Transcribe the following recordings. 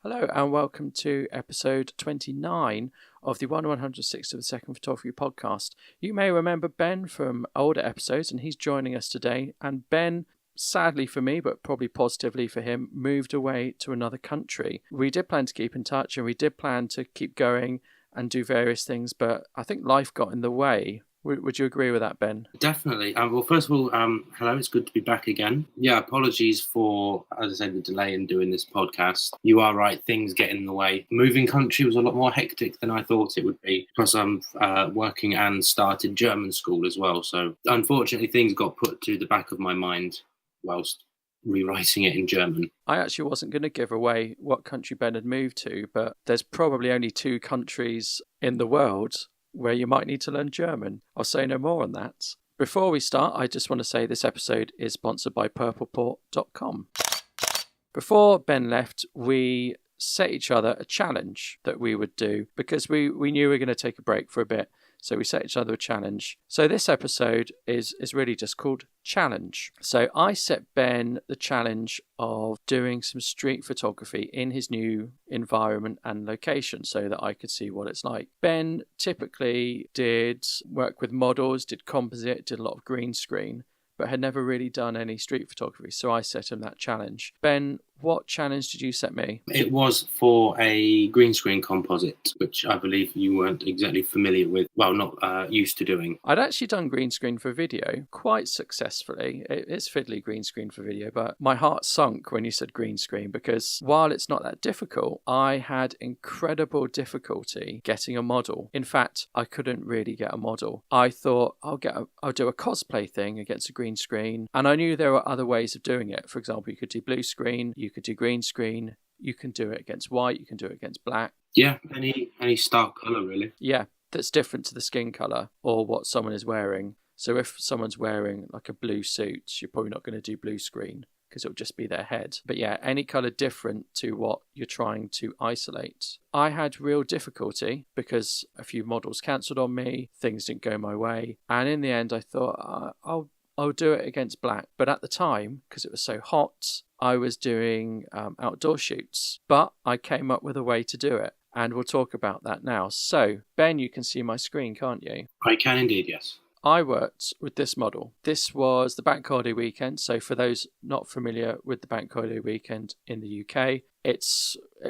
Hello and welcome to episode 29 of the 1/106th of a second photography podcast. You may remember Ben from older episodes and he's joining us today. And Ben, sadly for me, but probably positively for him, moved away to another country. We did plan to keep in touch and we did plan to keep going and do various things, but I think life got in the way. Would you agree with that, Ben? Definitely. Well, first of all, hello, it's good to be back again. Yeah, apologies for, as I said, the delay in doing this podcast. You are right, things get in the way. Moving country was a lot more hectic than I thought it would be, plus I'm working and started German school as well. So unfortunately, things got put to the back of my mind whilst rewriting it in German. I actually wasn't going to give away what country Ben had moved to, but there's probably only 2 countries in the world where you might need to learn German. I'll say no more on that. Before we start, I just want to say this episode is sponsored by purpleport.com. Before Ben left, we set each other a challenge that we would do because we knew we were going to take a break for a bit. So we set each other a challenge. So this episode is really just called Challenge. So I set Ben the challenge of doing some street photography in his new environment and location so that I could see what it's like. Ben typically did work with models, did composite, did a lot of green screen, but had never really done any street photography. So I set him that challenge. Ben, what challenge did you set me? It was for a green screen composite, which I believe you weren't exactly familiar with, well, not used to doing. I'd actually done green screen for video quite successfully. It's fiddly green screen for video, but my heart sunk when you said green screen because while it's not that difficult, I had incredible difficulty getting a model. In fact, I couldn't really get a model. I thought I'll do a cosplay thing against a green screen, and I knew there were other ways of doing it. For example, you could do blue screen, you could do green screen, you can do it against white, you can do it against black. Yeah, any stark colour really. Yeah, that's different to the skin colour or what someone is wearing. So if someone's wearing like a blue suit, you're probably not going to do blue screen because it'll just be their head. But yeah, any colour different to what you're trying to isolate. I had real difficulty because a few models cancelled on me, things didn't go my way, and in the end I thought I'll do it against black. But at the time, because it was so hot, I was doing outdoor shoots. But I came up with a way to do it. And we'll talk about that now. So, Ben, you can see my screen, can't you? I can indeed, yes. I worked with this model. This was the bank holiday weekend. So for those not familiar with the bank holiday weekend in the UK, it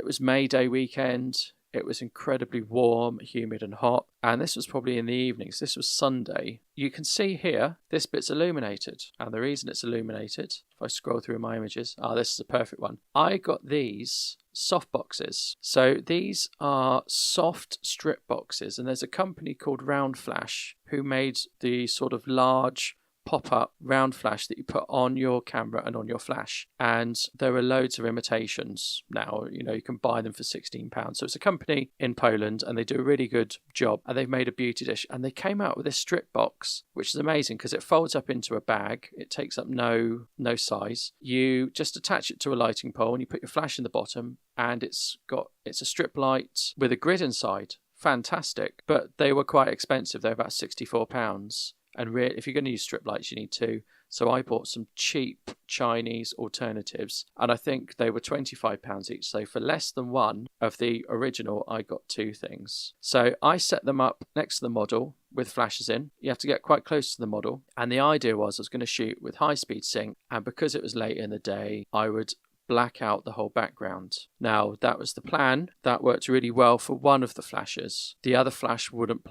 was May Day weekend. It was incredibly warm, humid and hot. And this was probably in the evenings. This was Sunday. You can see here, this bit's illuminated. And the reason it's illuminated, if I scroll through my images, this is a perfect one. I got these soft boxes. So these are soft strip boxes. And there's a company called Round Flash who made the sort of large pop-up round flash that you put on your camera and on your flash, and there are loads of imitations now. You can buy them for £16. So it's a company in Poland and they do a really good job, and they've made a beauty dish, and they came out with this strip box which is amazing because it folds up into a bag. It takes up no size. You just attach it to a lighting pole and you put your flash in the bottom, and it's a strip light with a grid inside. Fantastic. But they were quite expensive. They're about £64. And if you're going to use strip lights, you need 2. So I bought some cheap Chinese alternatives, and I think they were £25 each. So for less than one of the original, I got 2 things. So I set them up next to the model with flashes in. You have to get quite close to the model. And the idea was I was going to shoot with high-speed sync. And because it was late in the day, I would black out the whole background. Now, that was the plan. That worked really well for one of the flashes. The other flash wouldn't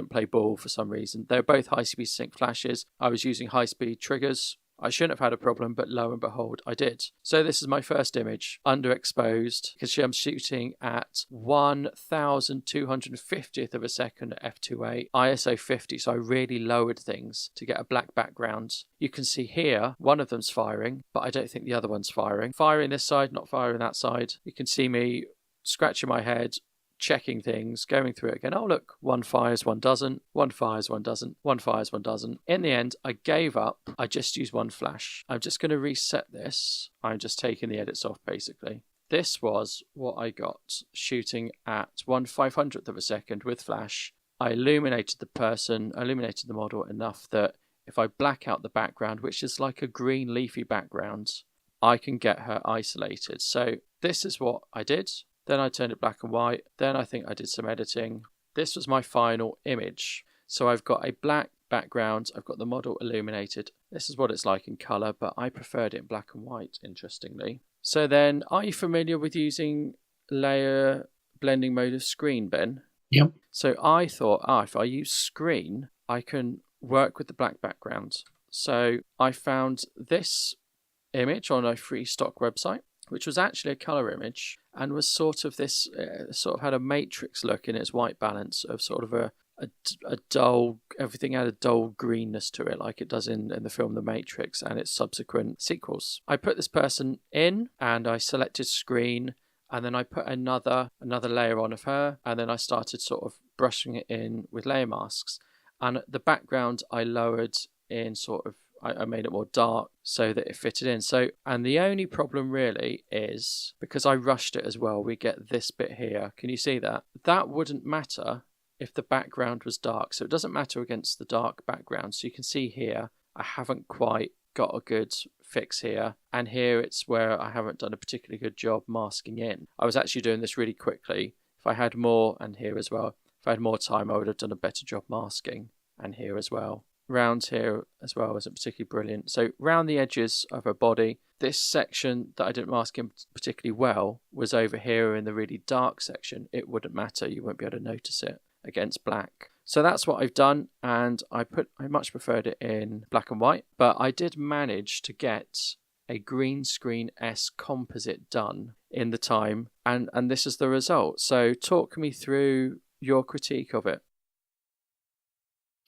play ball for some reason. They're both high-speed sync flashes. I was using high-speed triggers. I shouldn't have had a problem, but lo and behold, I did. So this is my first image, underexposed, because I'm shooting at 1,250th of a second at f2.8, ISO 50, so I really lowered things to get a black background. You can see here, one of them's firing, but I don't think the other one's firing. Firing this side, not firing that side. You can see me scratching my head, checking things, going through it again. Oh, look, one fires, one doesn't. One fires, one doesn't. One fires, one doesn't. In the end, I gave up. I just used one flash. I'm just going to reset this. I'm just taking the edits off, basically. This was what I got shooting at 1/500th of a second with flash. I illuminated the model enough that if I black out the background, which is like a green leafy background, I can get her isolated. So this is what I did. Then I turned it black and white. Then I think I did some editing. This was my final image. So I've got a black background. I've got the model illuminated. This is what it's like in colour, but I preferred it in black and white, interestingly. So then, are you familiar with using layer blending mode of screen, Ben? Yep. So I thought, if I use screen, I can work with the black background. So I found this image on a free stock website, which was actually a colour image and was sort of this, sort of had a matrix look in its white balance of sort of a dull, everything had a dull greenness to it, like it does in the film The Matrix and its subsequent sequels. I put this person in and I selected screen, and then I put another layer on of her, and then I started sort of brushing it in with layer masks. And the background I lowered in sort of, I made it more dark so that it fitted in. So, and the only problem really is, because I rushed it as well, we get this bit here. Can you see that? That wouldn't matter if the background was dark. So it doesn't matter against the dark background. So you can see here, I haven't quite got a good fix here. And here it's where I haven't done a particularly good job masking in. I was actually doing this really quickly. If I had more, and here as well, if I had more time, I would have done a better job masking. And here as well. Round here as well wasn't particularly brilliant. So round the edges of her body, this section that I didn't mask in particularly well was over here in the really dark section. It wouldn't matter. You won't be able to notice it against black. So that's what I've done, and I much preferred it in black and white, but I did manage to get a green screen-esque composite done in the time, and this is the result. So talk me through your critique of it.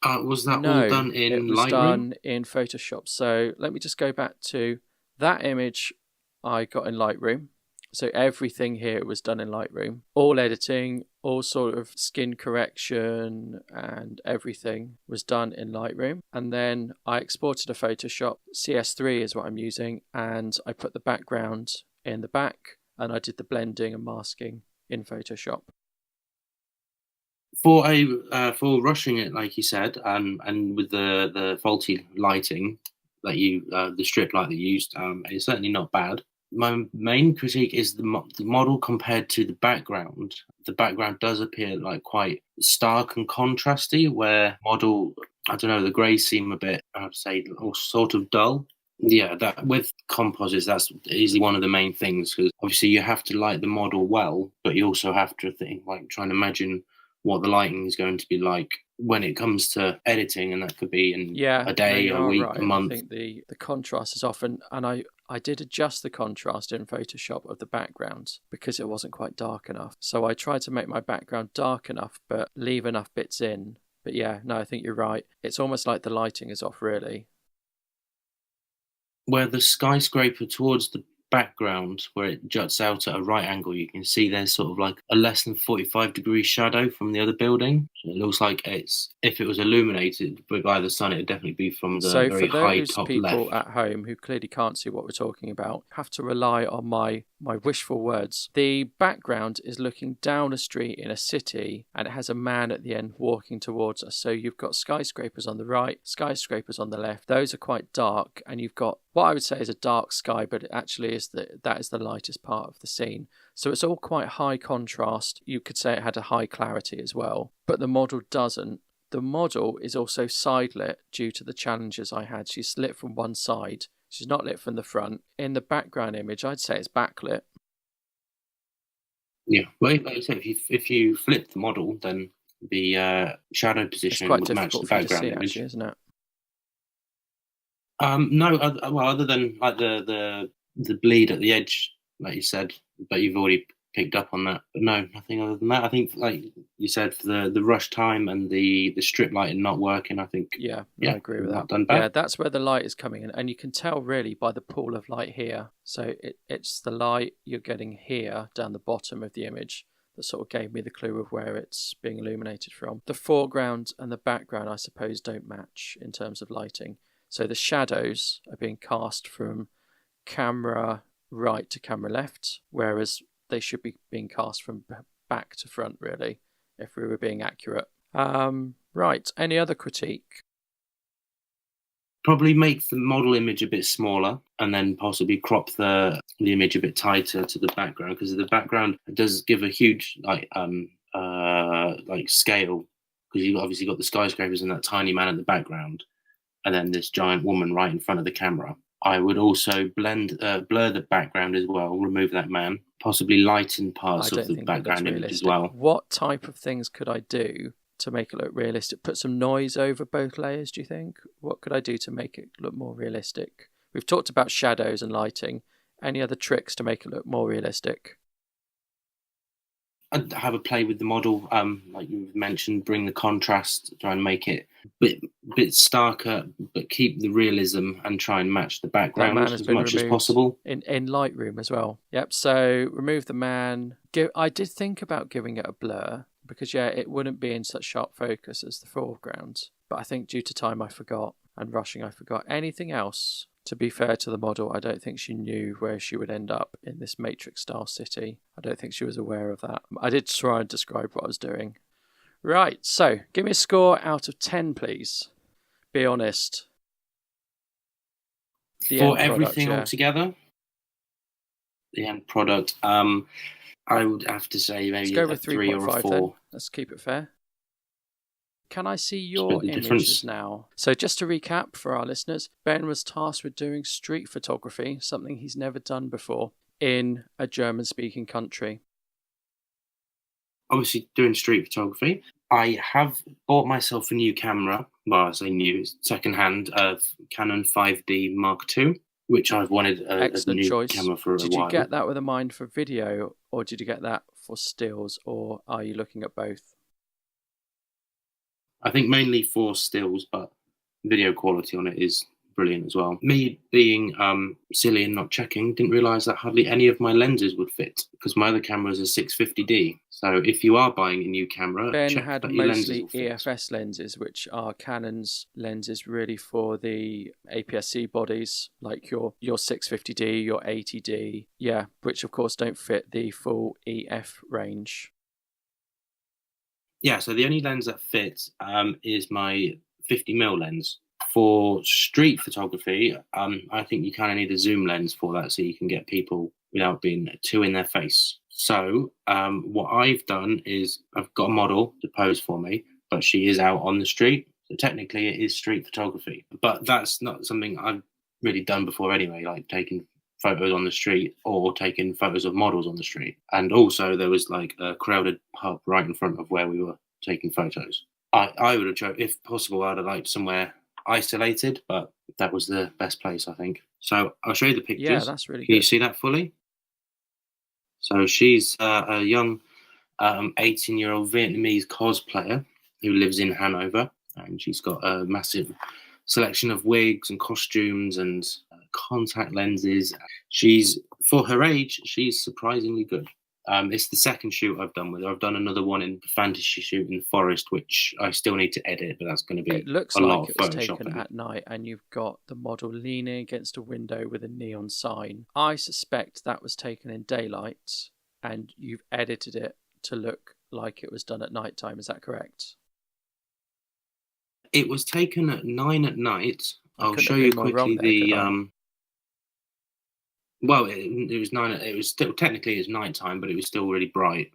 Was that all done in Lightroom? It was done in Photoshop. So let me just go back to that image I got in Lightroom. So everything here was done in Lightroom. All editing, all sort of skin correction and everything was done in Lightroom. And then I exported a Photoshop. CS3 is what I'm using. And I put the background in the back and I did the blending and masking in Photoshop. For rushing it, like you said, and with the faulty lighting that the strip light that you used, it's certainly not bad. My main critique is the model compared to the background. The background does appear like quite stark and contrasty, where model, I don't know, the greys seem a bit, I'd say, sort of dull. Yeah, that with composites, that's easily one of the main things, because obviously you have to light the model well, but you also have to think, like, try and imagine what the lighting is going to be like when it comes to editing, and that could be in a day, a week, a month. I think the contrast is often, and I did adjust the contrast in Photoshop of the background because it wasn't quite dark enough. So I tried to make my background dark enough, but leave enough bits in. But yeah, no, I think you're right. It's almost like the lighting is off, really. Where the skyscraper towards the background, where it juts out at a right angle, you can see there's sort of like a less than 45-degree shadow from the other building. So it looks like if it was illuminated by the sun, it would definitely be from the very high top left. So for those people at home who clearly can't see what we're talking about, have to rely on my wishful words. The background is looking down a street in a city, and it has a man at the end walking towards us. So you've got skyscrapers on the right, skyscrapers on the left. Those are quite dark, and you've got what I would say is a dark sky, but it actually is that is the lightest part of the scene. So it's all quite high contrast. You could say it had a high clarity as well, but the model doesn't. The model is also side lit due to the challenges I had. She's lit from one side. She's not lit from the front. In the background image, I'd say it's backlit. Yeah, well, like I said, if you flip the model, then the shadow position would match the background image, actually, isn't it? No, well, other than like the bleed at the edge, like you said, but you've already picked up on that. But no, nothing other than that. I think, like you said, for the rush time and the strip lighting not working, I think. Yeah, I agree with that. Done bad. Yeah, that's where the light is coming in, and you can tell really by the pool of light here. So it's the light you're getting here down the bottom of the image that sort of gave me the clue of where it's being illuminated from. The foreground and the background, I suppose, don't match in terms of lighting. So the shadows are being cast from camera right to camera left, whereas they should be being cast from back to front, really, if we were being accurate. Right, any other critique? Probably make the model image a bit smaller, and then possibly crop the image a bit tighter to the background, because the background does give a huge like scale, because you've obviously got the skyscrapers and that tiny man in the background, and then this giant woman right in front of the camera. I would also blur the background as well, remove that man, possibly lighten parts of the background image as well. What type of things could I do to make it look realistic? Put some noise over both layers, do you think? What could I do to make it look more realistic? We've talked about shadows and lighting. Any other tricks to make it look more realistic? I'd have a play with the model, like you've mentioned, bring the contrast, try and make it a bit starker, but keep the realism and try and match the background as much as possible. In Lightroom as well. Yep, so remove the man. I did think about giving it a blur, because it wouldn't be in such sharp focus as the foreground. But I think due to time I forgot, and rushing I forgot. Anything else? To be fair to the model, I don't think she knew where she would end up in this Matrix-style city. I don't think she was aware of that. I did try and describe what I was doing. Right, so give me a score out of 10, please. Be honest. For everything altogether? The end product, I would have to say maybe a 3 or a 4. Then. Let's keep it fair. Can I see your images now? So just to recap for our listeners, Ben was tasked with doing street photography, something he's never done before, in a German-speaking country. Obviously doing street photography. I have bought myself a new camera. Well, I say new, second-hand, Canon 5D Mark II, which I've wanted a new choice. Camera for a while. Did you get that with a mind for video, or did you get that for stills, or are you looking at both? I think mainly for stills, but video quality on it is brilliant as well. Me being silly and not checking, didn't realise that hardly any of my lenses would fit, because my other camera is a 650D. So if you are buying a new camera, Ben check had that your mostly lenses will fit. EFS lenses, which are Canon's lenses really for the APS-C bodies, like your 650D, your 80D, which of course don't fit the full EF range. Yeah, so the only lens that fits is my 50mm lens. For street photography, I think you kind of need a zoom lens for that, so you can get people without being too in their face. So what I've done is I've got a model to pose for me, but she is out on the street. So technically it is street photography. But that's not something I've really done before anyway, like taking photos on the street or taking photos of models on the street. And also there was like a crowded pub right in front of where we were taking photos. I would have chosen, if possible, I'd have liked somewhere isolated, but that was the best place, I think. So I'll show you the pictures. Yeah, that's really good. Can you see that fully? So she's a young 18-year-old Vietnamese cosplayer who lives in Hanover, and she's got a massive selection of wigs and costumes and contact lenses. She's, for her age, she's surprisingly good. It's the second shoot I've done with her. I've done another one in the fantasy shoot in the forest, which I still need to edit, but that's going to be it looks a like lot it of was Photoshopping. taken at night, and you've got the model leaning against a window with a neon sign. I suspect that was taken in daylight, and you've edited it to look like it was done at night time. Is that correct? It was taken at 9 at night. I'll show you quickly the. Well, it was 9. It was still technically it's nighttime, but it was still really bright.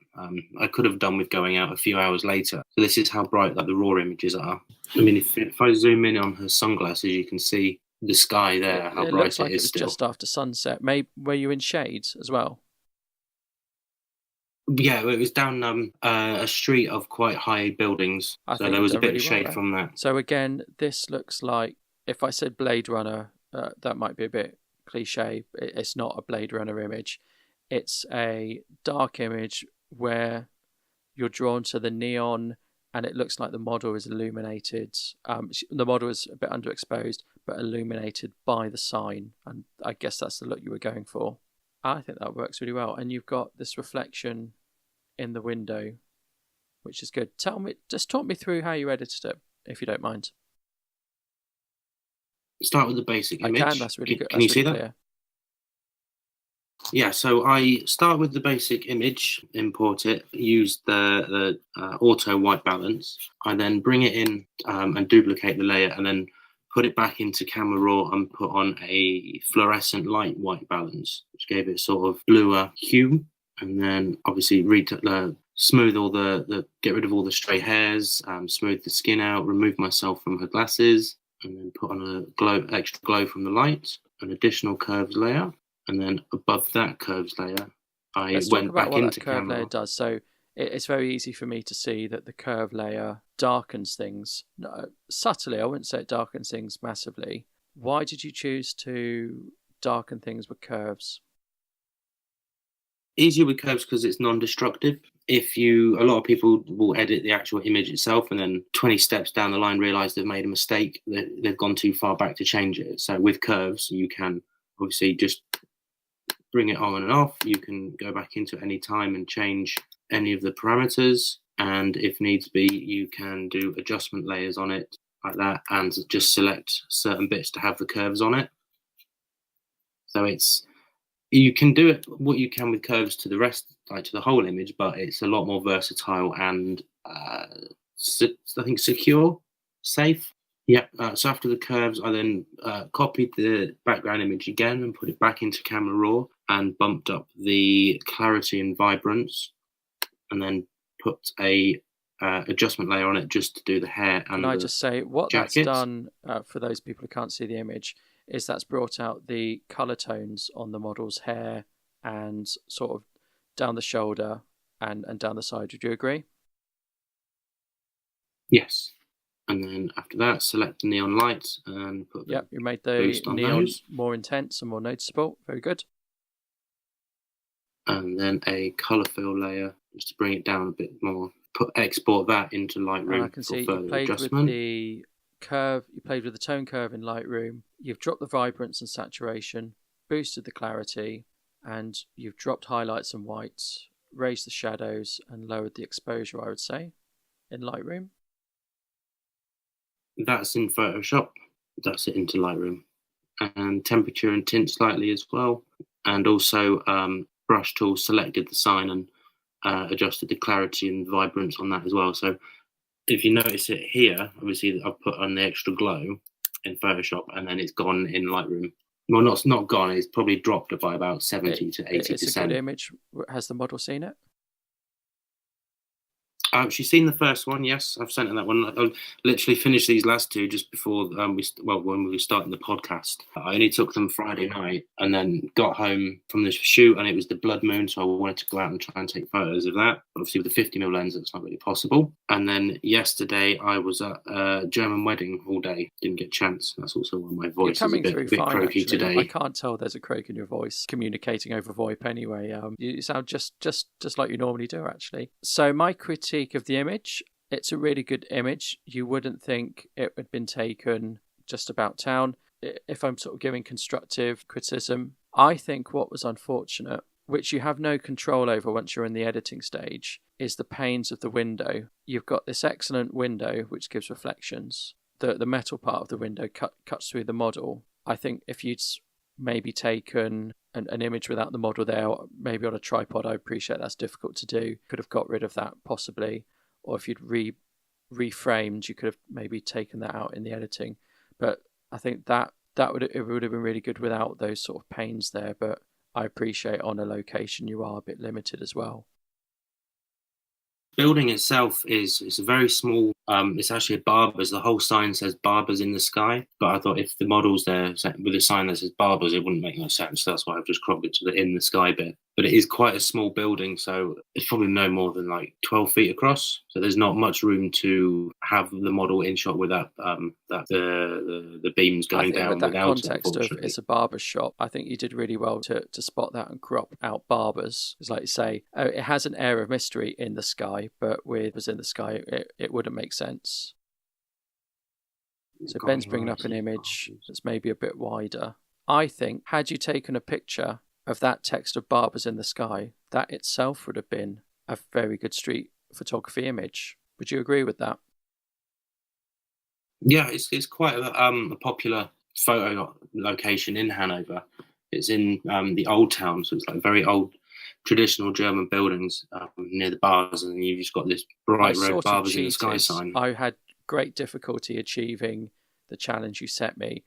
I could have done with going out a few hours later. So this is how bright like the raw images are. I mean, if I zoom in on her sunglasses, you can see the sky there. How bright looks like it is. It was still just after sunset. Were you in shades as well? Yeah, it was down a street of quite high buildings, so there was a bit of shade from that. So again, this looks like, if I said Blade Runner, that might be a bit cliche. It's not a Blade Runner image. It's a dark image where you're drawn to the neon, and it looks like the model is illuminated. The model is a bit underexposed, but illuminated by the sign, and I guess that's the look you were going for. I think that works really well, and you've got this reflection in the window, which is good. Just talk me through how you edited it, if you don't mind. Start with the basic image. I can, that's really good. Can you see that? Yeah, so I start with the basic image, import it, use the auto white balance. I then bring it in and duplicate the layer, and then put it back into camera raw and put on a fluorescent light white balance, which gave it sort of bluer hue. And then obviously smooth all get rid of all the stray hairs, smooth the skin out, remove myself from her glasses, and then put on extra glow from the light, an additional curves layer, and then above that curves layer, I went back into camera. Curve layer does. So it's very easy for me to see that the curve layer darkens things subtly. I wouldn't say it darkens things massively. Why did you choose to darken things with curves? Easier with curves because it's non-destructive. A lot of people will edit the actual image itself and then 20 steps down the line realize they've made a mistake, they've gone too far back to change it. So with curves, you can obviously just bring it on and off. You can go back into it any time and change any of the parameters, and if needs be, you can do adjustment layers on it like that and just select certain bits to have the curves on it. So you can do it what you can with curves to the rest, like to the whole image, but it's a lot more versatile and I think secure, safe. Yeah. So after the curves, I then copied the background image again and put it back into camera raw and bumped up the clarity and vibrance, and then put a adjustment layer on it just to do the hair and Can I just say what jacket. That's done for those people who can't see the image is that's brought out the colour tones on the model's hair and sort of down the shoulder and down the side. Would you agree? Yes. And then after that, select the neon light and put the you made the neon more intense and more noticeable. Very good. And then a colour fill layer just to bring it down a bit more. Export that into Lightroom. And I can see you played with the curve. You played with the tone curve in Lightroom. You've dropped the vibrance and saturation, boosted the clarity, and you've dropped highlights and whites, raised the shadows, and lowered the exposure, I would say, in Lightroom. That's in Photoshop. That's it into Lightroom. And temperature and tint slightly as well. And also brush tool selected the sign and adjusted the clarity and vibrance on that as well. So if you notice it here, obviously I've put on the extra glow in Photoshop and then it's gone in Lightroom. Well, it's not gone. It's probably dropped it by about 70 to 80%. It's a good image. Has the model seen it? She's seen the first one, yes. I've sent her that one. I literally finished these last two just before when we were starting the podcast. I only took them Friday night and then got home from the shoot and it was the blood moon, so I wanted to go out and try and take photos of that. Obviously with the 50mm lens, it's not really possible. And then yesterday I was at a German wedding all day. Didn't get a chance. That's also why my voice is a bit croaky today. I can't tell there's a croak in your voice communicating over VoIP anyway. You sound just like you normally do, actually. So my critique of the image, it's a really good image. You wouldn't think it had been taken just about town. If I'm sort of giving constructive criticism, I think what was unfortunate, which you have no control over once you're in the editing stage, is the panes of the window. You've got this excellent window which gives reflections. The metal part of the window cuts through the model. I think if you'd maybe taken an image without the model there, maybe on a tripod, I appreciate that's difficult to do. Could have got rid of that possibly, or if you'd reframed, you could have maybe taken that out in the editing. But I think it would have been really good without those sort of panes there. But I appreciate on a location you are a bit limited as well. Building itself it's a very small. It's actually a barber's. The whole sign says "Barbers in the Sky," but I thought if the model's there with a sign that says "Barbers," it wouldn't make no sense. So that's why I've just cropped it to the "in the sky" bit. But it is quite a small building, so it's probably no more than like 12 feet across. So there's not much room to have the model in shot without the beams going down. With that context of it's a barber's shop, I think you did really well to spot that and crop out barbers. It's like you say, it has an air of mystery in the sky, but with was in the sky, it wouldn't make sense. So Ben's bringing up an image that's maybe a bit wider. I think had you taken a picture of that text of barbers in the sky, that itself would have been a very good street photography image. Would you agree with that? Yeah, it's quite a popular photo location in Hanover. It's in the old town, so it's like very old traditional German buildings near the bars, and you've just got this bright red "Barbers in the Sky" sign. I had great difficulty achieving the challenge you set me,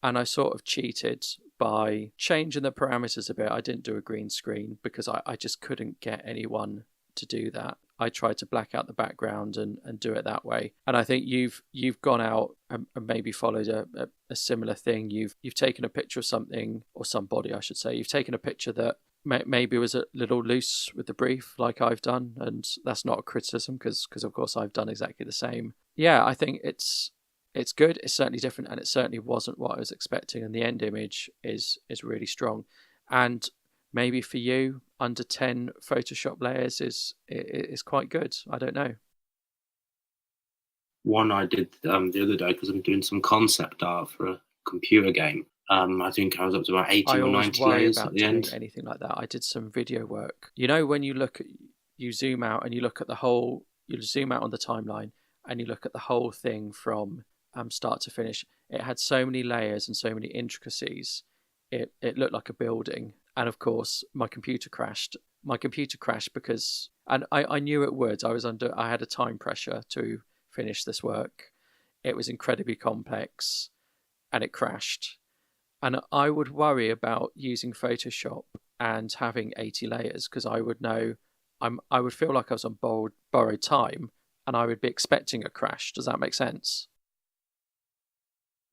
and I sort of cheated by changing the parameters a bit. I didn't do a green screen because I just couldn't get anyone to do that. I tried to black out the background and do it that way. And I think you've gone out and maybe followed a similar thing. You've taken a picture of something, or somebody, I should say. You've taken a picture that maybe was a little loose with the brief, like I've done, and that's not a criticism because of course I've done exactly the same. Yeah, I think it's good. It's certainly different, and it certainly wasn't what I was expecting. And the end image is really strong. And maybe for you, under 10 Photoshop layers is quite good. I don't know. One I did the other day because I'm doing some concept art for a computer game. I think I was up to about 80 or 90 layers at the end. Anything like that. I did some video work. You know, when you zoom out and you look at the whole, you zoom out on the timeline and you look at the whole thing from start to finish. It had so many layers and so many intricacies. It looked like a building. And of course, my computer crashed. My computer crashed because, and I knew it would. I had a time pressure to finish this work. It was incredibly complex, and it crashed. And I would worry about using Photoshop and having 80 layers because I would know, I would feel like I was on borrowed time, and I would be expecting a crash. Does that make sense?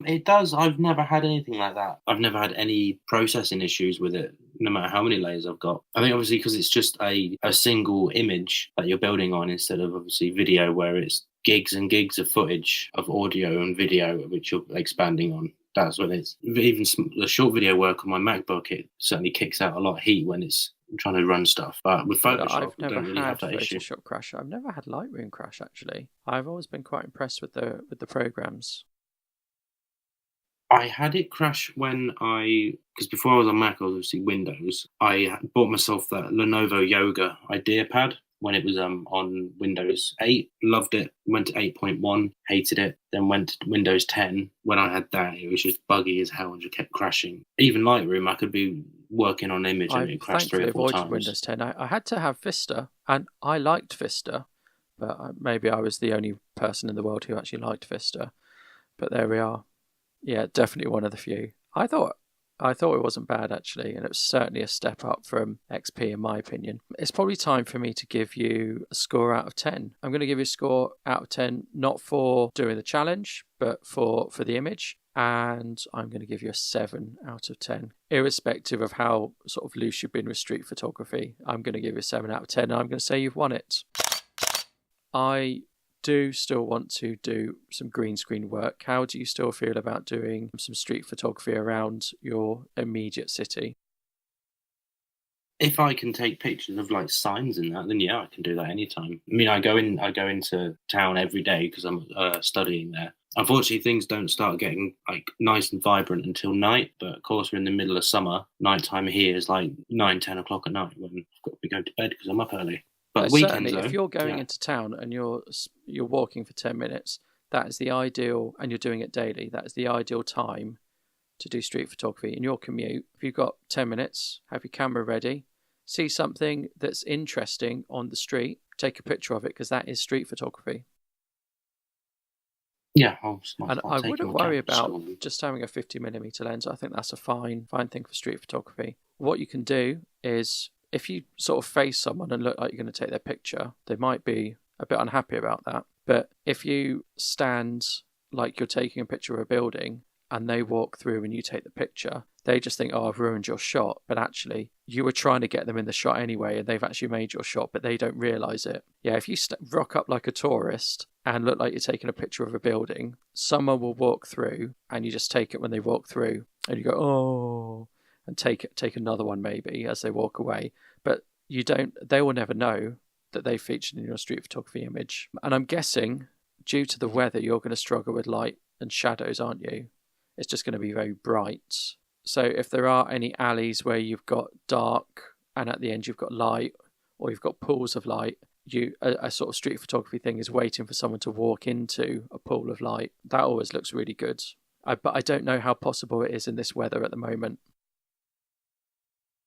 It does. I've never had anything like that. I've never had any processing issues with it, no matter how many layers I've got. I think obviously because it's just a single image that you're building on instead of obviously video where it's gigs and gigs of footage of audio and video which you're expanding on. That's what it's. Even the short video work on my MacBook, it certainly kicks out a lot of heat when it's trying to run stuff. But with Photoshop, I don't really have that issue. I've never had Photoshop crash. I've never had Lightroom crash, actually. I've always been quite impressed with the programs. I had it crash when because before I was on Mac, I was obviously Windows. I bought myself that Lenovo Yoga IdeaPad when it was on Windows 8. Loved it. Went to 8.1, hated it. Then went to Windows 10. When I had that, it was just buggy as hell and just kept crashing. Even Lightroom, I could be working on an image and it crashed 3 or 4 times. Windows 10. I had to have Vista, and I liked Vista, but maybe I was the only person in the world who actually liked Vista. But there we are. Yeah, definitely one of the few. I thought it wasn't bad, actually, and it was certainly a step up from XP in my opinion. It's probably time for me to give you a score out of 10. I'm going to give you a score out of 10, not for doing the challenge, but for the image. And I'm going to give you a 7 out of 10. Irrespective of how sort of loose you've been with street photography, I'm going to give you a 7 out of 10, and I'm going to say you've won it. I do still want to do some green screen work. How do you still feel about doing some street photography around your immediate city? If I can take pictures of like signs and that, then yeah, I can do that anytime. I mean, I go into town every day because I'm studying there. Unfortunately, things don't start getting like nice and vibrant until night. But of course, we're in the middle of summer. Nighttime here is like 9-10 o'clock at night when I've got to be going to bed because I'm up early. But weekends, certainly, if you're going into town and you're walking for 10 minutes, that is the ideal, and you're doing it daily, that is the ideal time to do street photography. In your commute, if you've got 10 minutes, have your camera ready, see something that's interesting on the street, take a picture of it, because that is street photography. Yeah, I wouldn't worry about just having a 50mm lens. I think that's a fine thing for street photography. What you can do is, if you sort of face someone and look like you're going to take their picture, they might be a bit unhappy about that. But if you stand like you're taking a picture of a building and they walk through and you take the picture, they just think, oh, I've ruined your shot. But actually, you were trying to get them in the shot anyway, and they've actually made your shot, but they don't realise it. Yeah, if you rock up like a tourist and look like you're taking a picture of a building, someone will walk through and you just take it when they walk through and you go, oh, and take another one maybe as they walk away. But they will never know that they featured in your street photography image. And I'm guessing, due to the weather, you're going to struggle with light and shadows, aren't you? It's just going to be very bright. So if there are any alleys where you've got dark and at the end you've got light, or you've got pools of light, a sort of street photography thing is waiting for someone to walk into a pool of light. That always looks really good. But I don't know how possible it is in this weather at the moment.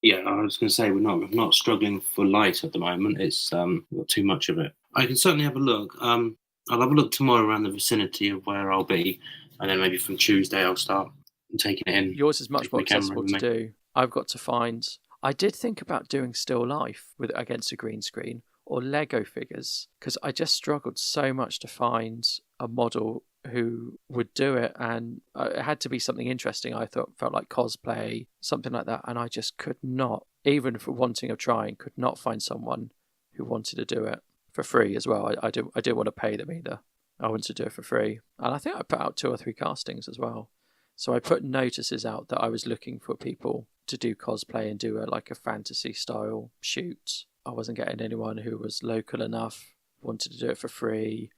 Yeah, I was going to say we're not struggling for light at the moment. It's not too much of it. I can certainly have a look. I'll have a look tomorrow around the vicinity of where I'll be. and then maybe from Tuesday I'll start taking it in. Yours is much more accessible to me. do. I've got to find. I did think about doing still life with against a green screen or Lego figures, because I just struggled so much to find a model who would do it, and it had to be something interesting. I felt like cosplay, something like that, and I just could not, even for wanting of trying, could not find someone who wanted to do it for free as well. I didn't want to pay them either. I wanted to do it for free, and I think I put out 2 or 3 castings as well. So I put notices out that I was looking for people to do cosplay and do a fantasy style shoot. I wasn't getting anyone who was local enough, wanted to do it for free,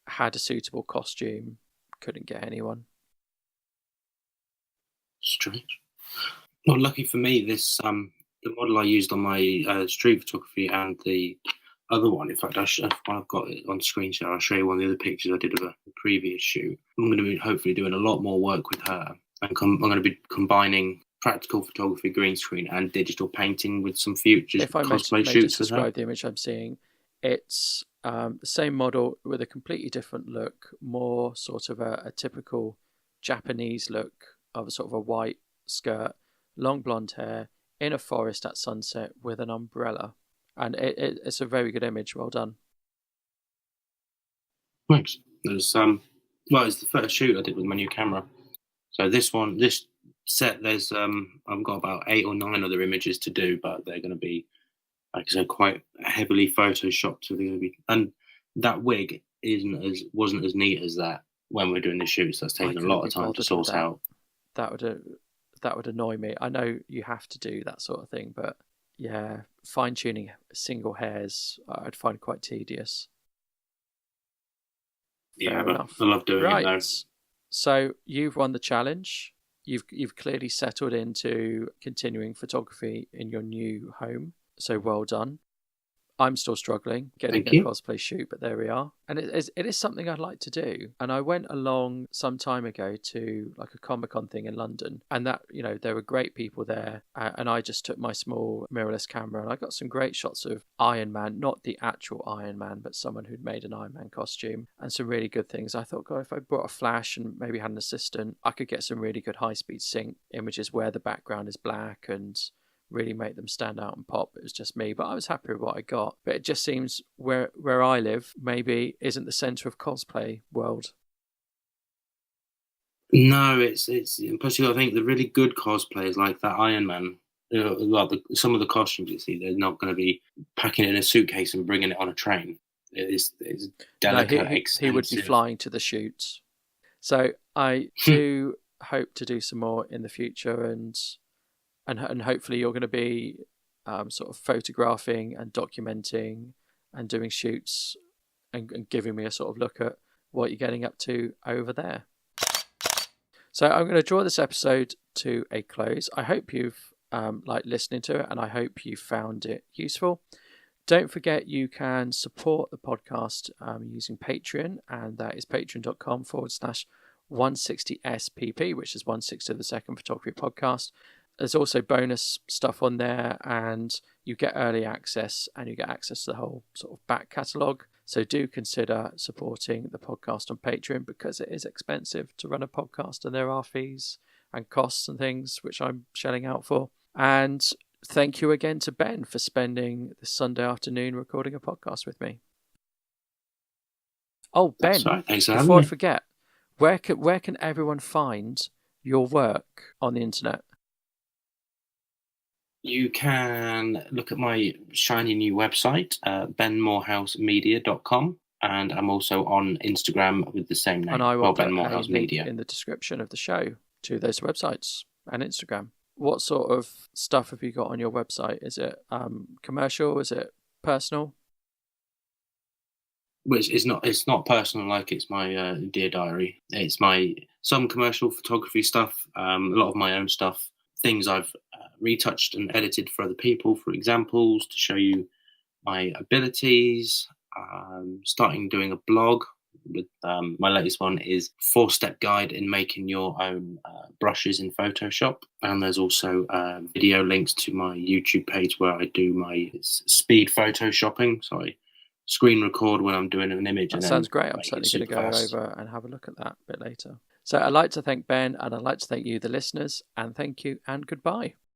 had a suitable costume. Couldn't get anyone. Strange. Well, lucky for me, this the model I used on my street photography and the other one. In fact, I've got it on screen share. I'll show you one of the other pictures I did of a previous shoot. I'm going to be hopefully doing a lot more work with her, and I'm going to be combining practical photography, green screen, and digital painting with some future cosplay shoots. Describe the image I'm seeing. It's the same model with a completely different look, more sort of a typical Japanese look of a sort of a white skirt, long blonde hair, in a forest at sunset with an umbrella. And it's a very good image. Well done. Thanks. It's the first shoot I did with my new camera. So this set, there's I've got about 8 or 9 other images to do, but they're going to be, like I said, quite heavily photoshopped. So they're going to be, and that wig wasn't as neat as that when we're doing the shoots. That's taken a lot of time to sort out. That would annoy me. I know you have to do that sort of thing, but yeah, fine tuning single hairs I'd find quite tedious. Yeah, but I love doing it though. So you've won the challenge. You've clearly settled into continuing photography in your new home. So well done. I'm still struggling getting a cosplay shoot, but there we are. And it is something I'd like to do. And I went along some time ago to like a Comic-Con thing in London, and that, there were great people there. And I just took my small mirrorless camera and I got some great shots of Iron Man, not the actual Iron Man, but someone who'd made an Iron Man costume, and some really good things. I thought, God, if I brought a flash and maybe had an assistant, I could get some really good high-speed sync images where the background is black and really make them stand out and pop. It was just me, but I was happy with what I got. But it just seems where I live maybe isn't the centre of cosplay world. No, it's impossible. I think the really good cosplayers like that Iron Man, some of the costumes you see, they're not going to be packing it in a suitcase and bringing it on a train. It's delicate, expensive. He would be flying to the shoots. So I do hope to do some more in the future, and hopefully you're going to be sort of photographing and documenting and doing shoots and giving me a sort of look at what you're getting up to over there. So I'm going to draw this episode to a close. I hope you've liked listening to it, and I hope you found it useful. Don't forget you can support the podcast using Patreon, and that is patreon.com/160SPP, which is 1/6 of the Second Photography Podcast. There's also bonus stuff on there, and you get early access, and you get access to the whole sort of back catalogue. So do consider supporting the podcast on Patreon, because it is expensive to run a podcast, and there are fees and costs and things which I'm shelling out for. And thank you again to Ben for spending this Sunday afternoon recording a podcast with me. Oh, Ben, before I forget, where can everyone find your work on the internet? You can look at my shiny new website, benmorehousemedia.com, and I'm also on Instagram with the same name. And I will put Ben Morehouse a link Media in the description of the show to those websites and Instagram. What sort of stuff have you got on your website? Is it commercial? Is it personal? Well, it's not personal, like it's my Dear Diary. It's some commercial photography stuff, a lot of my own stuff, things I've retouched and edited for other people, for examples, to show you my abilities. Starting doing a blog with my latest one is 4-step guide in making your own brushes in Photoshop, and there's also video links to my YouTube page where I do my speed photoshopping. So I screen record when I'm doing an image. That sounds great. I'm certainly going to go over and have a look at that a bit later. So I'd like to thank Ben, and I'd like to thank you, the listeners, and thank you and goodbye.